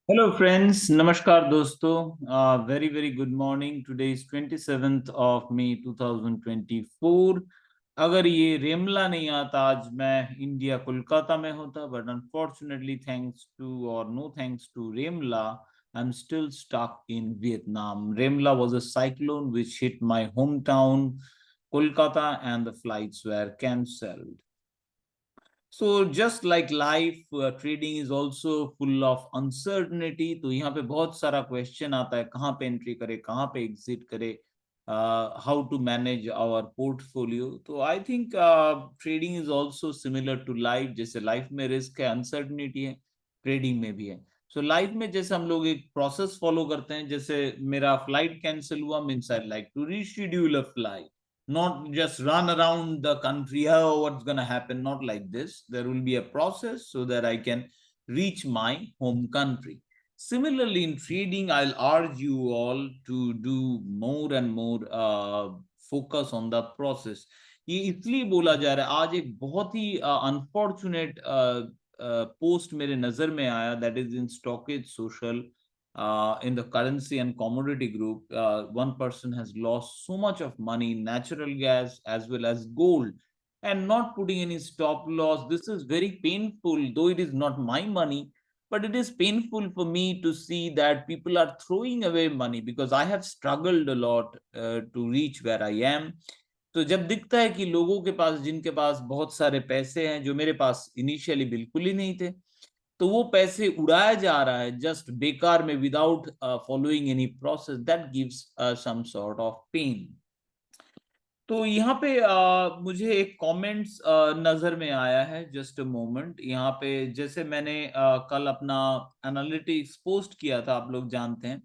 Hello friends, नमस्कार दोस्तों, very very good morning. Today is 27th of May 2024. अगर ये रेमला नहीं आता आज मैं इंडिया कोलकाता में होता, but unfortunately thanks to or no thanks to रेमला, I'm still stuck in Vietnam. Remla was a cyclone which hit my hometown Kolkata and the flights were cancelled. So just like life, trading is also full of uncertainty. तो यहाँ पे बहुत सारा question आता है, कहाँ पे entry करे, कहाँ पे एग्जिट करे, how to manage our portfolio. तो I think trading is also similar to life. जैसे लाइफ में रिस्क है, अनसर्टनिटी है, ट्रेडिंग में भी है. सो लाइफ में जैसे हम लोग एक प्रोसेस फॉलो करते हैं, जैसे मेरा फ्लाइट कैंसिल हुआ, means I like to reschedule a flight, not just run around the country. Oh, what's going to happen? Not like this. There will be a process so that I can reach my home country. Similarly, in trading, I'll urge you all to do more and more focus on the process. ये इसलिए बोला जा रहा है, आज एक बहुत ही unfortunate post मेरे नजर में आया, that is in stockage social. In the currency and commodity group, one person has lost so much of money in natural gas as well as gold and not putting any stop loss. This is very painful, though it is not my money, but it is painful for me to see that people are throwing away money because I have struggled a lot to reach where I am. तो जब दिखता है कि लोगों के पास, जिनके पास बहुत सारे पैसे हैं, जो मेरे पास इनिशियली बिल्कुल ही नहीं थे, तो वो पैसे उड़ाया जा रहा है जस्ट बेकार में without following any process, that gives some sort of pain. तो यहाँ पे मुझे एक कमेंट्स नजर में आया है, जस्ट अ मोमेंट. यहाँ पे जैसे मैंने कल अपना एनालिटिक्स पोस्ट किया था, आप लोग जानते हैं,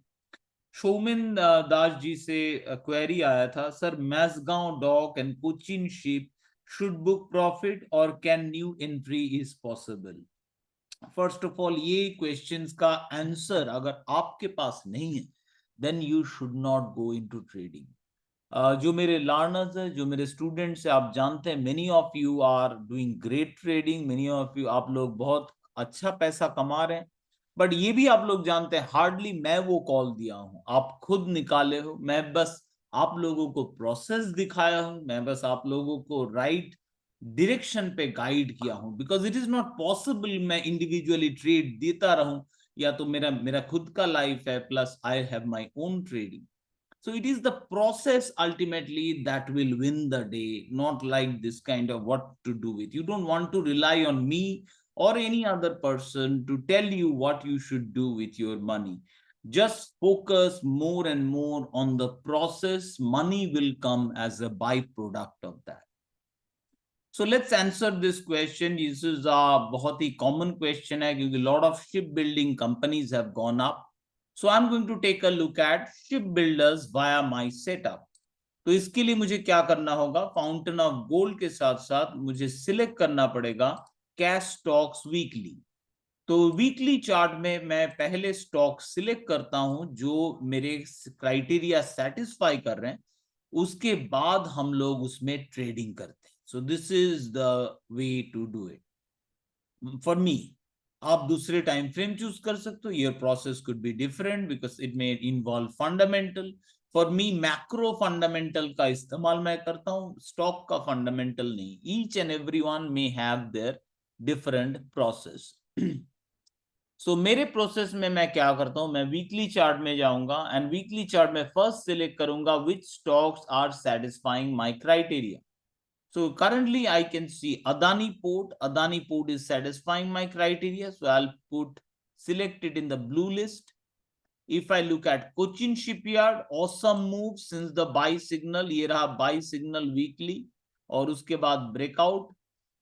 शोमिन दास जी से क्वेरी आया था, sir Mazagon dock and Cochin ship should book profit और can new entry is possible. First of all, ये क्वेश्चंस का आंसर अगर आपके पास नहीं है, then you should not go into trading. जो मेरे लर्नर्स हैं, जो मेरे स्टूडेंट्स हैं, आप जानते हैं many of you are doing great trading, many of you, आप लोग बहुत अच्छा पैसा कमा रहे हैं. बट ये भी आप लोग जानते हैं, हार्डली मैं वो कॉल दिया हूं, आप खुद निकाले हो. मैं बस आप लोगों को प्रोसेस दिखाया हूं, मैं बस आप लोगों को राइट डायरेक्शन पे गाइड किया हूं. Because it is not possible मैं इंडिविजुअली ट्रेड देता रहूं, या तो मेरा मेरा खुद का लाइफ है, plus I have my own trading. So it is the process ultimately that will win the day, not like this kind of what to do with. You don't want to rely on me or any other person to tell you what you should do with your money. Just focus more and more on the process. Money will come as a byproduct of that. So let's answer this question. This is a बहुत ही common question है, क्योंकि lot of shipbuilding companies have gone up. So I'm going to take a look at shipbuilders via my setup. तो इसके लिए मुझे क्या करना होगा, फाउंटेन ऑफ गोल्ड के साथ साथ मुझे सिलेक्ट करना पड़ेगा कैश स्टॉक्स वीकली. तो वीकली चार्ट में मैं पहले स्टॉक सिलेक्ट करता हूं जो मेरे क्राइटेरिया सेटिस्फाई कर रहे हैं, उसके बाद हम लोग उसमें ट्रेडिंग करते हैं. So this is the way to do it for me. आप दूसरे टाइम फ्रेम चूज कर सकते हो. Your process could be different because it may involve fundamental. For me macro fundamental का इस्तेमाल मैं करता हूं, स्टॉक का फंडामेंटल नहीं. Each and every one may have their different process. So मेरे प्रोसेस में मैं क्या करता हूं, मैं वीकली चार्ट में जाऊंगा एंड वीकली चार्ट में फर्स्ट सिलेक्ट करूंगा which stocks are satisfying my criteria. So currently I can see Adani Port. Adani Port is satisfying my criteria. So I'll put select it in the blue list. If I look at Cochin Shipyard, awesome move since the buy signal. ये रहा buy signal weekly और उसके बाद breakout.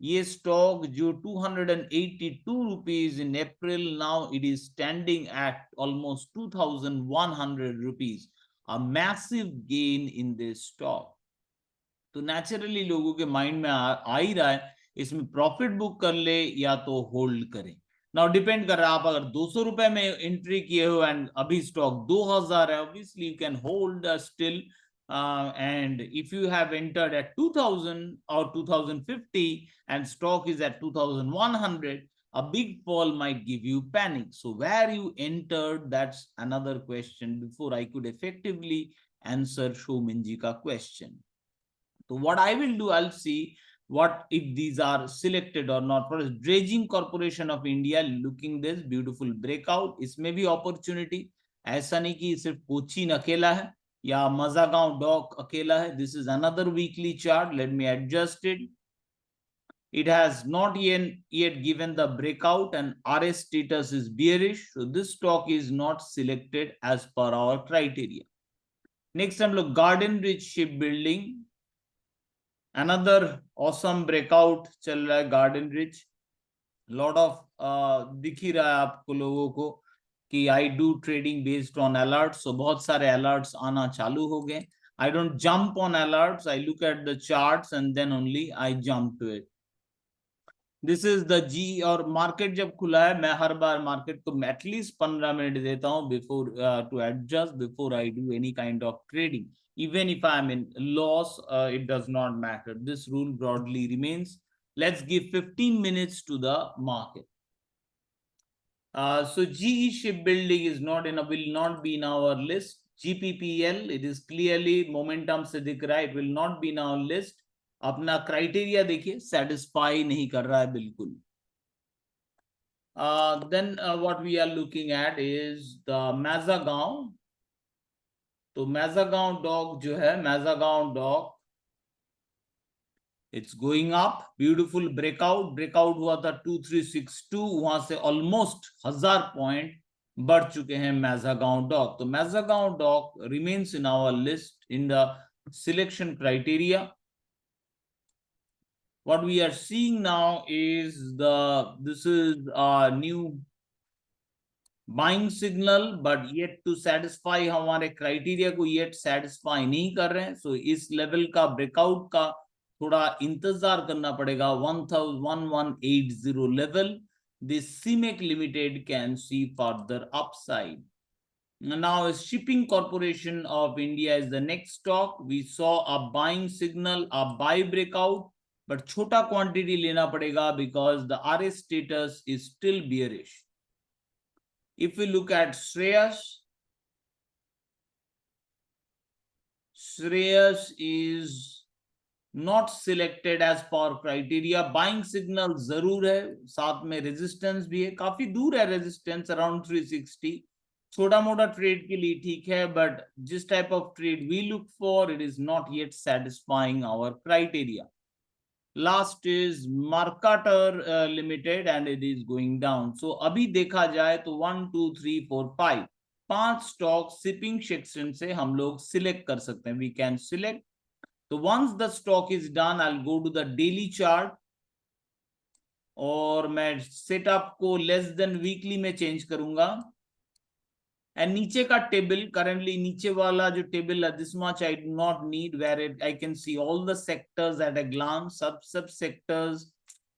ये stock जो 282 rupees in April, now it is standing at almost 2,100 rupees. A massive gain in this stock. तो naturally लोगों के माइंड में आ ही रहा है, इसमें प्रॉफिट बुक कर ले या तो होल्ड करें. नाउ डिपेंड कर रहा है, आप अगर 200 रुपए में एंट्री किए हो एंड अभी स्टॉक 2000 है, obviously you can hold still. And if you have entered at 2000 or 2050 and stock is at 2100, A big fall might give you panic. So where you entered, that's another question before I could effectively answer Showminji ka question. So what I will do, I'll see what if these are selected or not. For Dredging Corporation of India, looking this beautiful breakout, इसमें भी opportunity. ऐसा नहीं कि सिर्फ कोचीन अकेला है या मजागांव dock अकेला है. This is another weekly chart. Let me adjust it. It has not yet given the breakout and RS status is bearish. So this stock is not selected as per our criteria. Next हम लोग Garden Ridge Shipbuilding. Another awesome breakout चल रहा है Garden Ridge. Lot of दिख ही रहा है आपको लोगों को कि I do trading based on alerts. So बहुत सारे alerts आना चालू हो गए. I don't jump on alerts. I look at the charts and then only I jump to it. This is the G. और मार्केट जब खुला है, मैं हर बार मार्केट को एटलीस्ट 15 मिनट देता हूं before to adjust, before I do any kind of trading. Even if I'm in loss, it does not matter. This rule broadly remains. Let's give 15 minutes to the market. So GE Shipbuilding is will not be in our list. GPPL, it is clearly momentum से दिख रहा है, it will not be in our list. अपना criteria देखिए, satisfy नहीं कर रहा है बिल्कुल. Then what we are looking at is the Mazagaon. तो Mazagaon डॉग जो है, Mazagaon dog, it's going up. Beautiful breakout हुआ था 2362, वहां से ऑलमोस्ट 1000 पॉइंट बढ़ चुके हैं Mazagaon डॉग. तो Mazagaon dog remains in our list in the selection criteria. What we are seeing now is this is a new buying signal, but yet to satisfy हमारे criteria को yet satisfy नहीं कर रहे हैं. So इस level का breakout का थोड़ा इंतजार करना पड़ेगा. 1180 level. This CMEC Limited can see further upside. Now Shipping Corporation of India is the next stock. We saw a buying signal, a buy breakout, but छोटा quantity लेना पड़ेगा because the RS status is still bearish. If we look at Shreyas is not selected as per criteria. Buying signal जरूर है, साथ में resistance भी है, काफी दूर है resistance, around 360. छोटा मोटा ट्रेड के लिए ठीक है, but जिस type of trade we look for, it is not yet satisfying our criteria. Last is Mercator Limited and it is going down. So अभी देखा जाए तो 1 2 3 4 5 5 स्टॉक शिपिंग सेक्शन से हम लोग सिलेक्ट कर सकते हैं. We can select. So once the stock is done, I'll go to the daily chart और मैं सेटअप को लेस देन वीकली में चेंज करूंगा. And नीचे का टेबल, currently नीचे वाला जो टेबल है, this much I do not need, where I can see all the sectors at a glance. सब sectors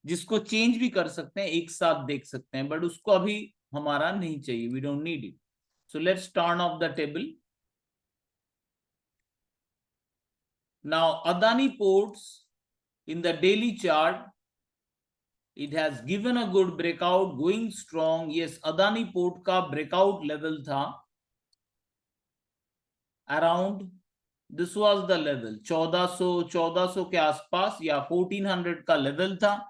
जिसको चेंज भी कर सकते हैं, एक साथ देख सकते हैं, बट उसको अभी हमारा नहीं चाहिए. We don't need it. So let's turn off the table. Now Adani Ports in the daily chart, it has given a good breakout, going strong. Yes, Adani Port का breakout level था around, this was the level 1400 के आसपास या 1400 का level था.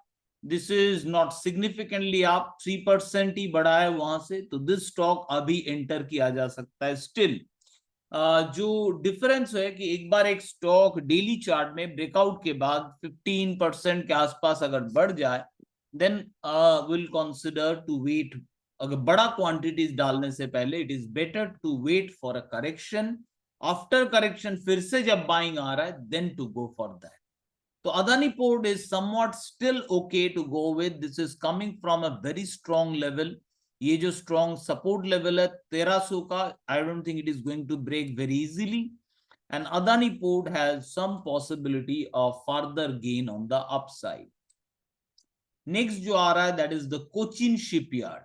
This is not significantly up, 3% ही बढ़ा है वहां से. तो this stock अभी enter किया जा सकता है. Still जो डिफरेंस है कि एक बार एक स्टॉक डेली चार्ट में ब्रेकआउट के बाद 15% के आसपास अगर बढ़ जाए, then will consider to wait. अगर बड़ा क्वांटिटीज डालने से पहले it is better to wait for a correction. After correction फिर से जब बाइंग आ रहा है, then to go for that. तो Adani port is somewhat still okay to go with. This is coming from a very strong level. ये जो strong support level है 1300 का, I don't think it is going to break very easily. And Adani port has some possibility of further gain on the upside. Next जो आ रहा है that is the Cochin shipyard,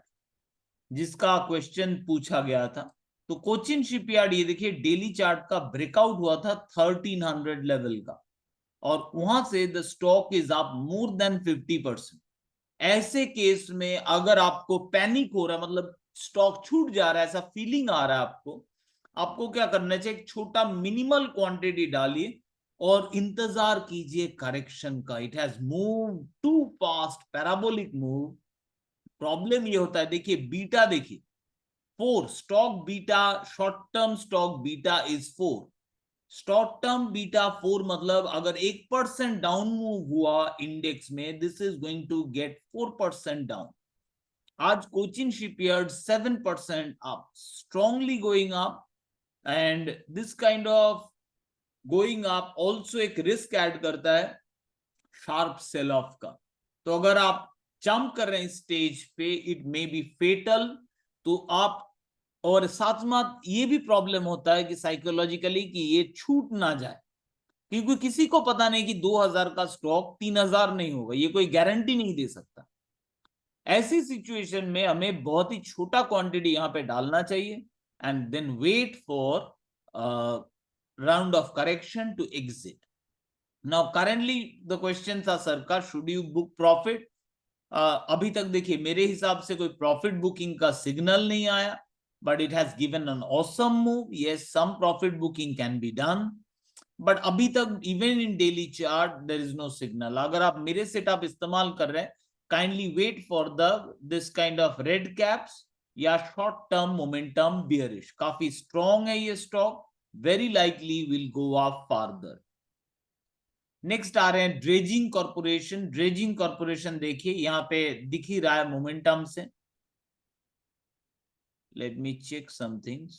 जिसका question पूछा गया था. तो कोचिन शिपयार्ड, ये देखिए डेली चार्ट का ब्रेकआउट हुआ था 1300 लेवल का, और वहां से the stock is up more than 50%. ऐसे केस में अगर आपको पैनिक हो रहा है, मतलब स्टॉक छूट जा रहा है, ऐसा फीलिंग आ रहा है आपको क्या करना चाहिए, एक छोटा मिनिमल क्वांटिटी डालिए और इंतजार कीजिए करेक्शन का। It has move too fast, parabolic move. Problem ये होता है, देखिए बीटा, देखिए 4 stock beta, short term stock beta is 4। Short term beta 4 मतलब अगर 1% डाउन मूव हुआ इंडेक्स में, this is going to get 4% down. आज Cochin shipyard 7% up, strongly going up, and this kind of going up also एक risk add करता है sharp cell of का। तो अगर आप जंप कर रहे हैं स्टेज पे, इट मे बी फेटल। तो आप, और साथ में ये भी प्रॉब्लम होता है कि साइकोलॉजिकली कि ये छूट ना जाए, क्योंकि किसी को पता नहीं कि 2000 का स्टॉक 3000 नहीं होगा, ये कोई गारंटी नहीं दे सकता। ऐसी सिचुएशन में हमें बहुत ही छोटा क्वांटिटी यहां पे डालना चाहिए and then wait for round off correction to exit. Now currently the questions are, सरकार शुड यू बुक प्रॉफिट? अभी तक देखिए मेरे हिसाब से कोई प्रॉफिट बुकिंग का सिग्नल नहीं आया, but it has given an awesome move. Yes, some profit booking can be done, but अभी तक even in daily chart there is no signal. अगर आप मेरे सेटअप इस्तेमाल कर रहे हैं, kindly wait for the this kind of red caps या short term momentum bearish. काफी strong है ये stock, very likely will go up further. Next आ रहे हैं ड्रेजिंग कॉर्पोरेशन। ड्रेजिंग कॉर्पोरेशन देखिए यहाँ पे दिख ही रहा है मोमेंटम से। Let me check some things.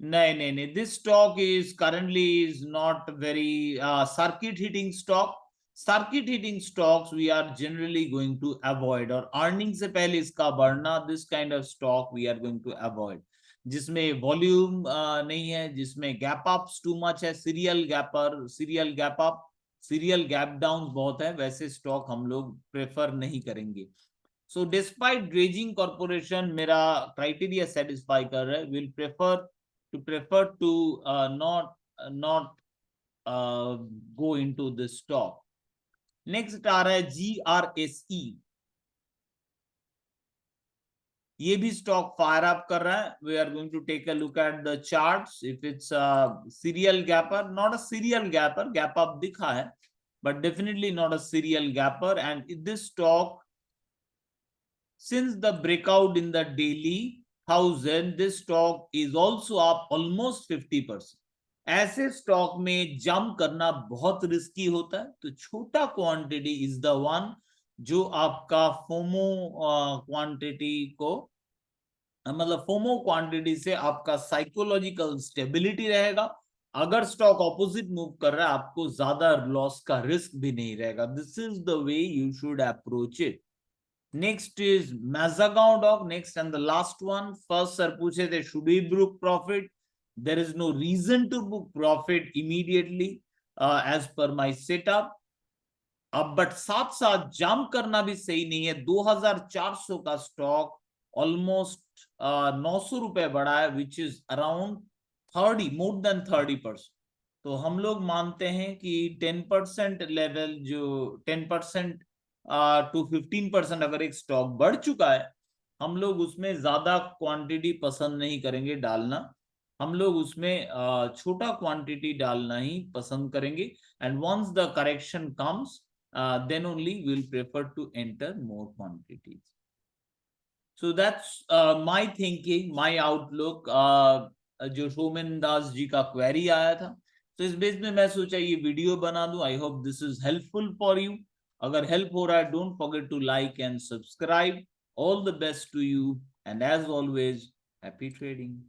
नहीं, this stock is currently is not very circuit hitting stock. Circuit hitting stocks we are generally going to avoid, और अर्निंग से पहले इसका बढ़ना, this kind of stock we are going to avoid, जिसमें volume नहीं है, जिसमें गैप अप्स टू मच है, serial gapper, serial gap up, serial gap down बहुत है, वैसे स्टॉक हम लोग प्रेफर नहीं करेंगे। सो डिस्पाइट ड्रेजिंग कॉर्पोरेशन मेरा क्राइटेरिया सेटिस्फाई कर रहा है, will prefer to not go into this stock. Next आ रहा है GRSE। ये भी स्टॉक फायर अप कर रहा है। We are going to take a look at the charts. If it's serial gapper, not a serial gapper, gap up दिखा है but definitely not a serial gapper, and this stock since the breakout in the daily 1000, this stock is also up almost 50%. ऐसे stock में jump करना बहुत risky होता है, तो छोटा क्वांटिटी इज द वन जो आपका फोमो क्वांटिटी को, मतलब फोमो क्वांटिटी से आपका साइकोलॉजिकल स्टेबिलिटी रहेगा। अगर स्टॉक ऑपोजिट मूव कर रहा है, आपको ज्यादा लॉस का रिस्क भी नहीं रहेगा। This is the way you should approach it. Next is Mazagon Dock, next and the last one. First sir पूछे थे should we book profit? There is no reason to book profit immediately as per my setup. अब but साथ साथ jump करना भी सही नहीं है। 2400 का स्टॉक ऑलमोस्ट 900 रुपए बढ़ा है, which is around 30, more than 30%। तो हम लोग मानते हैं कि 10% लेवल, जो 10% टू 15% अगर एक स्टॉक बढ़ चुका है, हम लोग उसमें ज्यादा क्वांटिटी पसंद नहीं करेंगे डालना। हम लोग उसमें छोटा क्वांटिटी डालना ही पसंद करेंगे, and once the correction comes then only we'll prefer to enter more quantities. So that's my thinking, my outlook. जो सोमेन दास जी का क्वेरी आया था, तो इस बेस में मैं सोचा ये वीडियो बना दूं। I hope this is helpful for you. अगर हेल्प हो रहा है, don't forget to like and subscribe. All the best to you, and as always happy trading.